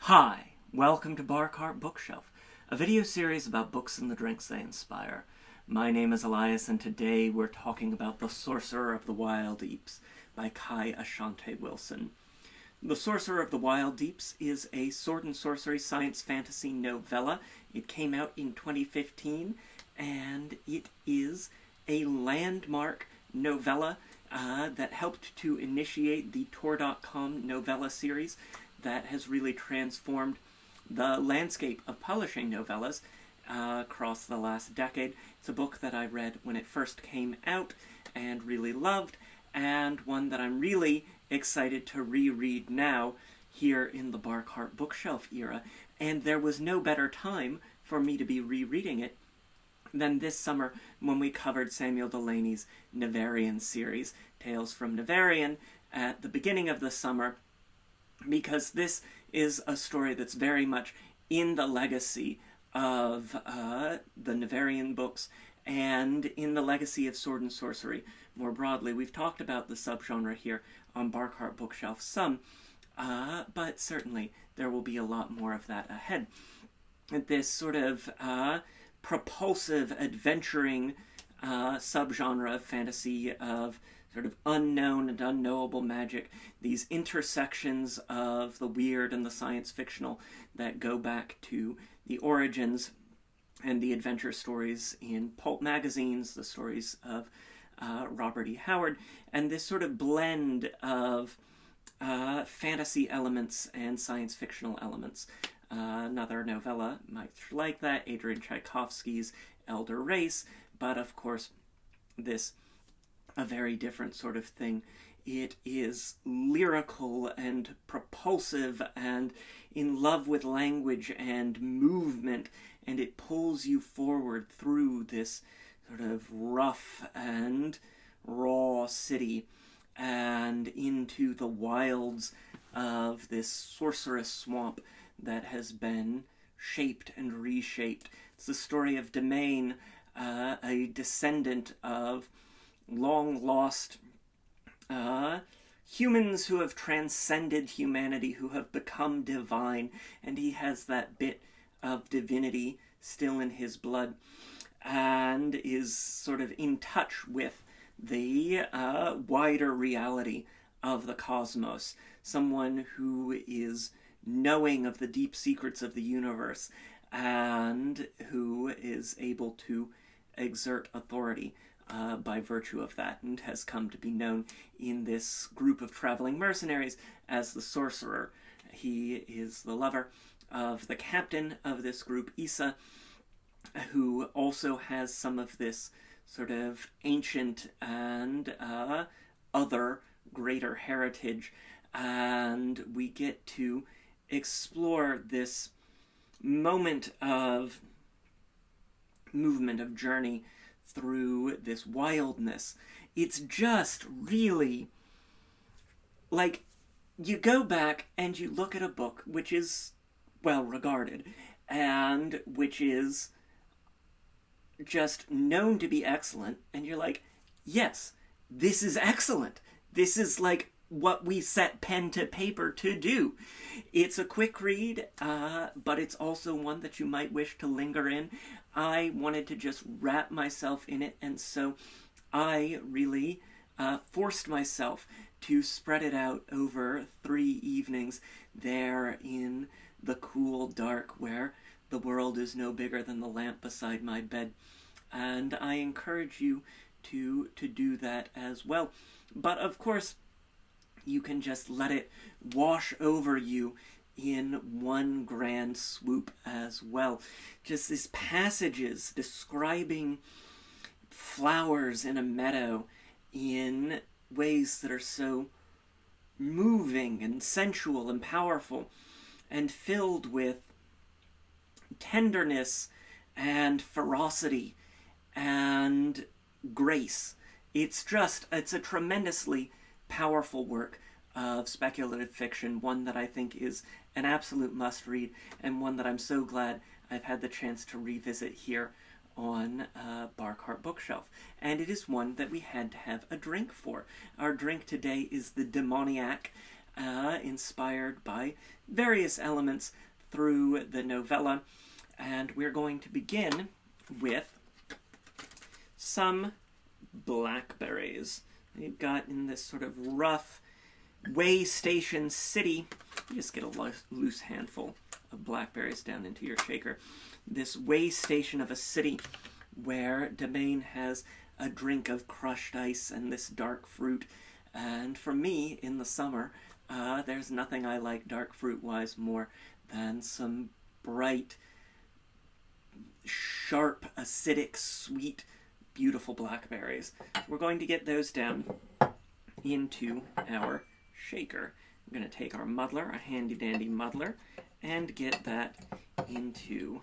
Hi, welcome to Barcart Bookshelf, a video series about books and the drinks they inspire. My name is Elias, and today we're talking about The Sorcerer of the Wildeeps by Kai Ashante Wilson. The Sorcerer of the Wildeeps is a sword and sorcery science fantasy novella. It came out in 2015, and it is a landmark novella that helped to initiate the Tor.com novella series that has really transformed the landscape of publishing novellas across the last decade. It's a book that I read when it first came out and really loved, and one that I'm really excited to reread now here in the Barcart Bookshelf era. And there was no better time for me to be rereading it than this summer when we covered Samuel Delany's Nevarian series, Tales from Nevarian, at the beginning of the summer, because this is a story that's very much in the legacy of the Nevarian books and in the legacy of sword and sorcery more broadly. We've talked about the subgenre here on Barcart Bookshelf some, but certainly there will be a lot more of that ahead. This sort of propulsive, adventuring subgenre of fantasy, of sort of unknown and unknowable magic, these intersections of the weird and the science fictional that go back to the origins and the adventure stories in pulp magazines, the stories of Robert E. Howard, and this sort of blend of fantasy elements and science fictional elements. Another novella much like that, Adrian Tchaikovsky's Elder Race, but of course this a very different sort of thing. It is lyrical and propulsive and in love with language and movement, and it pulls you forward through this sort of rough and raw city and into the wilds of this sorcerous swamp that has been shaped and reshaped. It's the story of Demoniac, a descendant of long-lost humans who have transcended humanity, who have become divine, and he has that bit of divinity still in his blood and is sort of in touch with the wider reality of the cosmos. Someone who is knowing of the deep secrets of the universe and who is able to exert authority by virtue of that, and has come to be known in this group of traveling mercenaries as the Sorcerer. He is the lover of the captain of this group, Issa, who also has some of this sort of ancient and other greater heritage, and we get to explore this moment of movement, of journey through this wildness. It's just really, like, you go back and you look at a book which is well regarded and which is just known to be excellent, and you're like, yes, this is excellent. This is like what we set pen to paper to do. It's a quick read, but it's also one that you might wish to linger in. I wanted to just wrap myself in it, and so I really forced myself to spread it out over 3 evenings there in the cool dark where the world is no bigger than the lamp beside my bed. And I encourage you to do that as well. But of course, you can just let it wash over you in one grand swoop as well. Just these passages describing flowers in a meadow in ways that are so moving and sensual and powerful and filled with tenderness and ferocity and grace. It's a tremendously powerful work of speculative fiction, one that I think is an absolute must-read, and one that I'm so glad I've had the chance to revisit here on Barcart Bookshelf. And it is one that we had to have a drink for. Our drink today is the Demoniac, inspired by various elements through the novella. And we're going to begin with some blackberries. We've got in this sort of rough way station city. You just get a loose handful of blackberries down into your shaker. This way station of a city where Domain has a drink of crushed ice and this dark fruit. And for me, in the summer, there's nothing I like dark fruit-wise more than some bright, sharp, acidic, sweet, beautiful blackberries. We're going to get those down into our shaker. We're going to take our muddler, a handy-dandy muddler, and get that into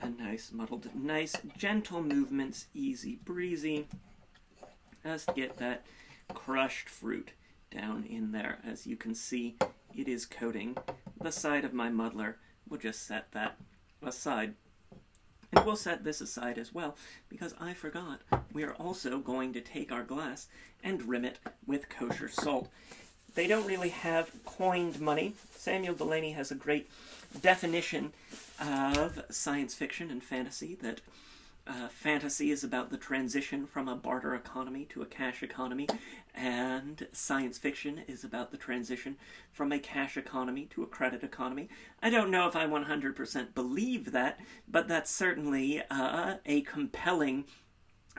a nice muddled, nice, gentle movements, easy breezy. Just get that crushed fruit down in there. As you can see, it is coating the side of my muddler. We'll just set that aside. And we'll set this aside as well, because I forgot. We are also going to take our glass and rim it with kosher salt. They don't really have coined money. Samuel Delany has a great definition of science fiction and fantasy, that fantasy is about the transition from a barter economy to a cash economy, and science fiction is about the transition from a cash economy to a credit economy. I don't know if I 100% believe that, but that's certainly a compelling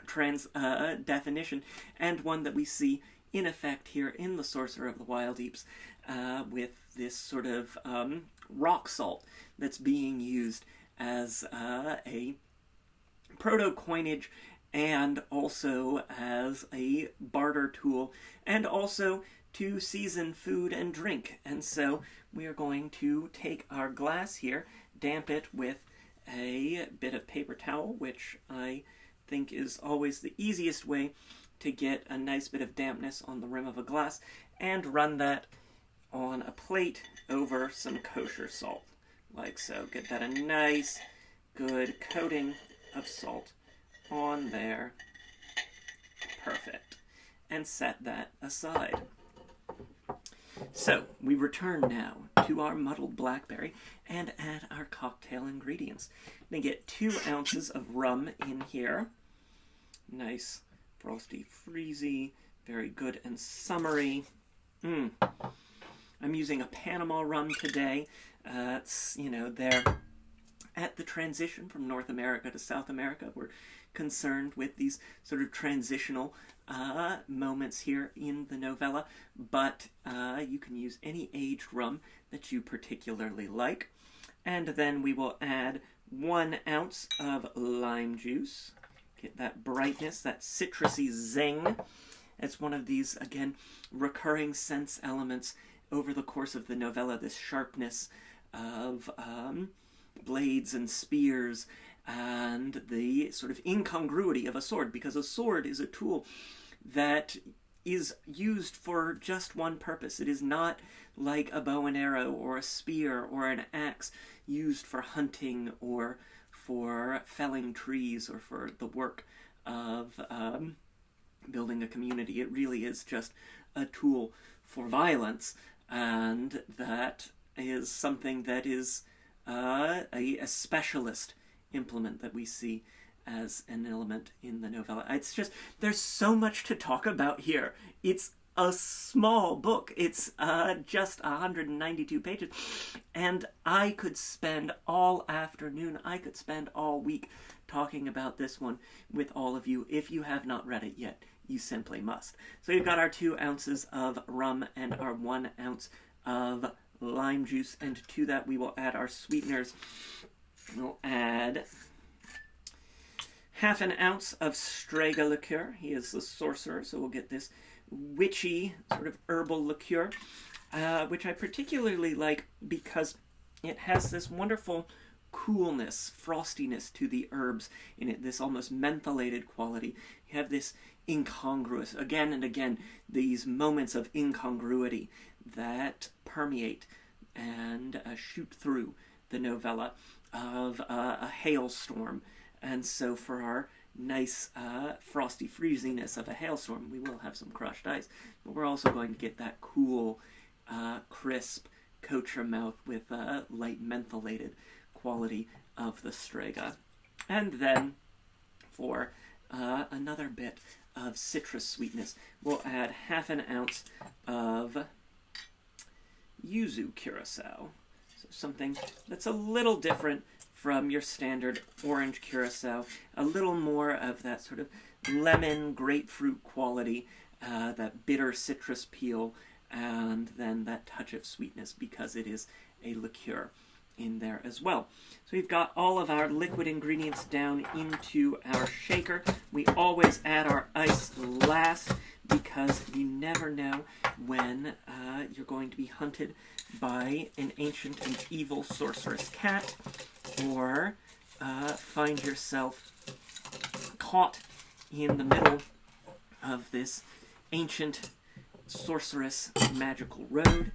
definition, and one that we see in effect here in The Sorcerer of the Wildeeps, with this sort of rock salt that's being used as a proto-coinage, and also as a barter tool, and also to season food and drink. And so we are going to take our glass here, damp it with a bit of paper towel, which I think is always the easiest way to get a nice bit of dampness on the rim of a glass, and run that on a plate over some kosher salt, like so. Get that a nice, good coating of salt on there. Perfect. And set that aside. So, we return now to our muddled blackberry and add our cocktail ingredients. I'm going to get 2 ounces of rum in here. Nice, frosty, freezy, very good and summery. I'm using a Panama rum today. It's, they're at the transition from North America to South America. We're concerned with these sort of transitional moments here in the novella, but you can use any aged rum that you particularly like. And then we will add 1 ounce of lime juice. Get that brightness, that citrusy zing. It's one of these, again, recurring sense elements over the course of the novella, this sharpness of blades and spears, and the sort of incongruity of a sword, because a sword is a tool that is used for just one purpose. It is not like a bow and arrow or a spear or an axe used for hunting or for felling trees or for the work of building a community. It really is just a tool for violence, and that is something that is a specialist implement that we see as an element in the novella. It's just, there's so much to talk about here. It's a small book. It's just 192 pages. And I could spend all afternoon, I could spend all week talking about this one with all of you. If you have not read it yet, you simply must. So we've got our 2 ounces of rum and our 1 ounce of lime juice, and to that we will add our sweeteners. We'll add half an ounce of Strega liqueur. He is the sorcerer, so we'll get this witchy sort of herbal liqueur, which I particularly like because it has this wonderful coolness, frostiness to the herbs in it, this almost mentholated quality. You have this incongruous, again and again, these moments of incongruity that permeate and shoot through the novella of a hailstorm. And so for our nice frosty freeziness of a hailstorm, we will have some crushed ice, but we're also going to get that cool crisp kosher mouth with a light mentholated quality of the Strega. And then for another bit of citrus sweetness, we'll add half an ounce of yuzu curacao. So something that's a little different from your standard orange curacao, a little more of that sort of lemon, grapefruit quality, that bitter citrus peel, and then that touch of sweetness because it is a liqueur in there as well. So we've got all of our liquid ingredients down into our shaker. We always add our ice last because you never know when you're going to be hunted by an ancient and evil sorceress cat, or find yourself caught in the middle of this ancient sorceress magical road,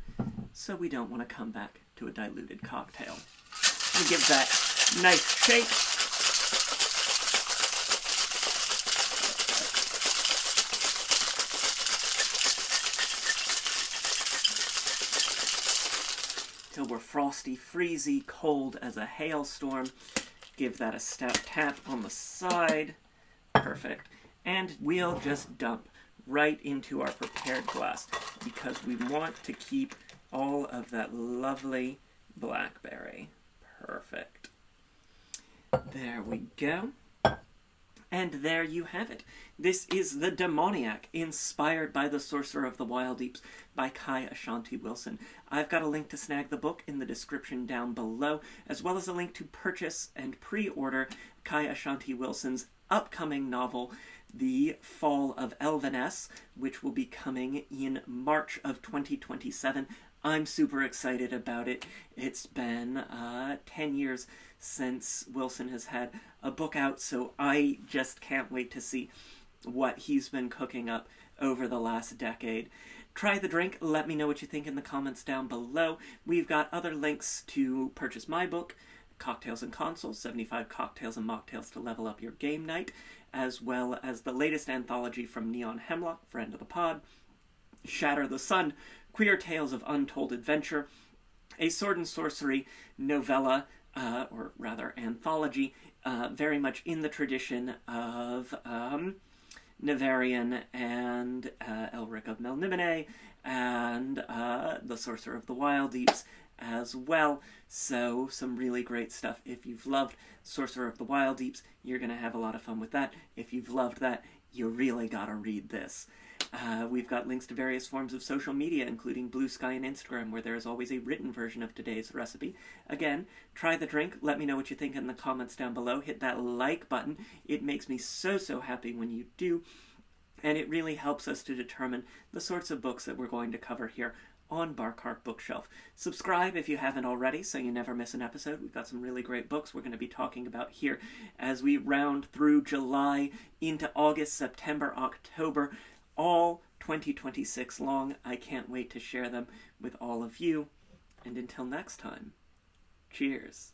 so we don't want to come back to a diluted cocktail. We give that nice shake. Till we're frosty, freezy, cold as a hailstorm. Give that a stout tap on the side. Perfect. And we'll just dump right into our prepared glass because we want to keep all of that lovely blackberry. Perfect. There we go. And there you have it. This is The Demoniac, inspired by The Sorcerer of the Wildeeps by Kai Ashante Wilson. I've got a link to snag the book in the description down below, as well as a link to purchase and pre-order Kai Ashante Wilson's upcoming novel, The Fall of Elveness, which will be coming in March of 2027. I'm super excited about it. It's been 10 years since Wilson has had a book out, so I just can't wait to see what he's been cooking up over the last decade. Try the drink. Let me know what you think in the comments down below. We've got other links to purchase my book, Cocktails and Consoles, 75 Cocktails and Mocktails to Level Up Your Game Night, as well as the latest anthology from Neon Hemlock, friend of the pod, Shatter the Sun, Queer Tales of Untold Adventure, a sword and sorcery novella, or rather anthology, very much in the tradition of Navarian and Elric of Melniboné, and The Sorcerer of the Wildeeps as well. So some really great stuff. If you've loved Sorcerer of the Wildeeps, you're going to have a lot of fun with that. If you've loved that, you really got to read this. We've got links to various forms of social media, including Blue Sky and Instagram, where there is always a written version of today's recipe. Again, try the drink. Let me know what you think in the comments down below. Hit that like button. It makes me so happy when you do. And it really helps us to determine the sorts of books that we're going to cover here on Bark Bookshelf. Subscribe if you haven't already so you never miss an episode. We've got some really great books we're going to be talking about here as we round through July into August, September, October, all 2026 long. I can't wait to share them with all of you. And until next time, cheers.